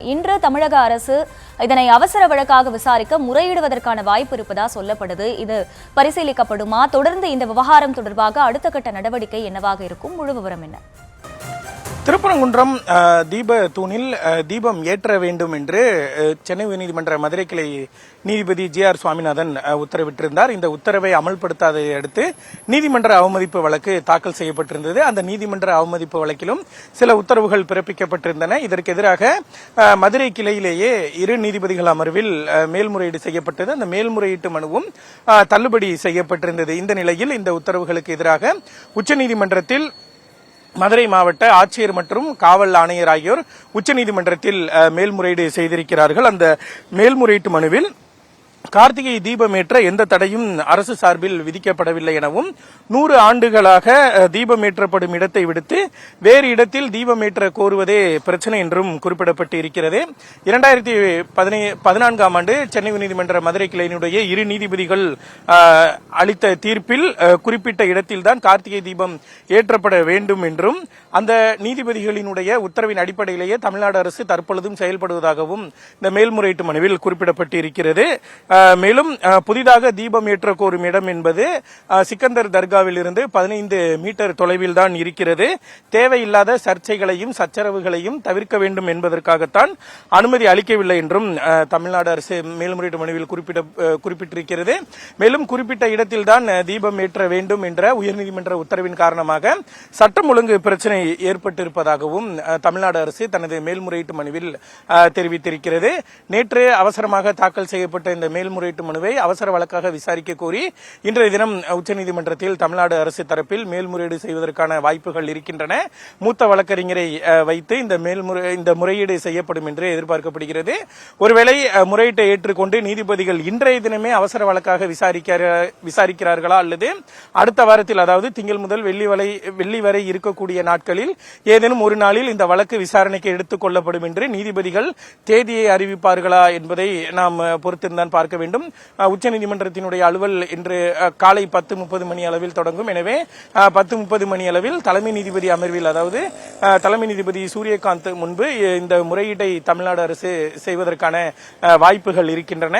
இன்று தமிழக அரசு இதனை அவசர வழக்காக விசாரிக்க முறையிடுவதற்கான வாய்ப்பு இருப்பதா சொல்லப்படுது. இது பரிசீலிக்கப்படுமா? தொடர்ந்து இந்த விவகாரம் தொடர்பாக அடுத்த கட்ட நடவடிக்கை என்னவாக இருக்கும்? முழு விவரம் என்ன? திருப்பரங்குன்றம் தீப தூணில் தீபம் ஏற்ற வேண்டும் என்று சென்னை உயர்நீதிமன்ற மதுரை கிளை நீதிபதி JR சுவாமிநாதன் உத்தரவிட்டிருந்தார். இந்த உத்தரவை அமல்படுத்தாததை அடுத்து நீதிமன்ற அவமதிப்பு வழக்கு தாக்கல் செய்யப்பட்டிருந்தது. அந்த நீதிமன்ற அவமதிப்பு வழக்கிலும் சில உத்தரவுகள் பிறப்பிக்கப்பட்டிருந்தன. இதற்கு எதிராக மதுரை கிளையிலேயே இரு நீதிபதிகள் அமர்வில் மேல்முறையீடு செய்யப்பட்டது. அந்த மேல்முறையீட்டு மனுவும் தள்ளுபடி செய்யப்பட்டிருந்தது. இந்த நிலையில் இந்த உத்தரவுகளுக்கு எதிராக உச்சநீதிமன்றத்தில் மதுரை மாவட்ட ஆட்சியர் மற்றும் காவல் ஆணையர் ஆகியோர் உச்சநீதிமன்றத்தில் மேல்முறையீடு செய்திருக்கிறார்கள். அந்த மேல்முறையீட்டு மனுவில் கார்த்திகை தீபமேற்ற எந்த தடையும் அரசு சார்பில் விதிக்கப்படவில்லை எனவும் 100 ஆண்டுகளாக தீபமேற்றப்படும் இடத்தை விடுத்து வேறு இடத்தில் தீபமேற்ற கோருவதே பிரச்சனை என்றும் குறிப்பிடப்பட்டு இருக்கிறது. 2014ஆம் ஆண்டு சென்னை உயர்நீதிமன்ற மதுரை கிளையினுடைய இரு நீதிபதிகள் அளித்த தீர்ப்பில் குறிப்பிட்ட இடத்தில்தான் கார்த்திகை தீபம் ஏற்றப்பட வேண்டும் என்றும் அந்த நீதிபதிகளினுடைய உத்தரவின் அடிப்படையிலேயே தமிழ்நாடு அரசு தற்பொழுதும் செயல்படுவதாகவும் இந்த மேல்முறையீட்டு மனுவில் குறிப்பிடப்பட்டு இருக்கிறது. மேலும் புதிதாக தீபம் ஏற்ற கோரும் இடம் என்பது சிக்கந்தர் தர்காவில் இருந்து 15 மீட்டர் தொலைவில் தான் இருக்கிறது. தேவையில்லாத சர்ச்சைகளையும் சச்சரவுகளையும் தவிர்க்க வேண்டும் என்பதற்காகத்தான் அனுமதி அளிக்கவில்லை என்றும் தமிழ்நாடு அரசு மேல்முறையீட்டு மனுவில் குறிப்பிட்டிருக்கிறது. மேலும் குறிப்பிட்ட இடத்தில் தான் தீபம் ஏற்ற வேண்டும் என்ற உயர்நீதிமன்ற உத்தரவின் காரணமாக சட்டம் ஒழுங்கு பிரச்சனை ஏற்பட்டிருப்பதாகவும் தமிழ்நாடு அரசு தனது மேல்முறையீட்டு மனுவில் தெரிவித்திருக்கிறது. நேற்று அவசரமாக தாக்கல் செய்யப்பட்ட இந்த மேல்முறையீட்டு மனுவை அவசர வழக்காக விசாரிக்க கோரி இன்றைய தினம் உச்சநீதிமன்றத்தில் தமிழ்நாடு அரசு தரப்பில் மேல்முறையீடு செய்வதற்கான வாய்ப்புகள் இருக்கின்றன. மூத்த வழக்கறிஞரை வைத்து இந்த முறையீடு செய்யப்படும் என்று எதிர்பார்க்கப்படுகிறது. ஒருவேளை முறையீட்டை ஏற்றுக்கொண்டு நீதிபதிகள் இன்றைய தினமே அவசர வழக்காக விசாரிக்கிறார்களா அல்லது அடுத்த வாரத்தில், அதாவது திங்கள் முதல் வெள்ளி வரை இருக்கக்கூடிய நாட்களில் ஏதேனும் ஒரு நாளில் இந்த வழக்கு விசாரணைக்கு எடுத்துக் கொள்ளப்படும் என்று நீதிபதிகள் தேதியை அறிவிப்பார்களா என்பதை நாம் பொறுத்திருந்தான் பார்க்க வேண்டும். உச்சநீதிமன்றத்தினுடைய அலுவல் இன்று காலை 10:30 மணி அளவில் தொடங்கும். எனவே 10:30 மணி அளவில் தலைமை நீதிபதி அமர்வில், அதாவது தலைமை நீதிபதி சூரியகாந்த் முன்பு இந்த முறையீட்டை தமிழ்நாடு அரசு செய்வதற்கான வாய்ப்புகள் இருக்கின்றன.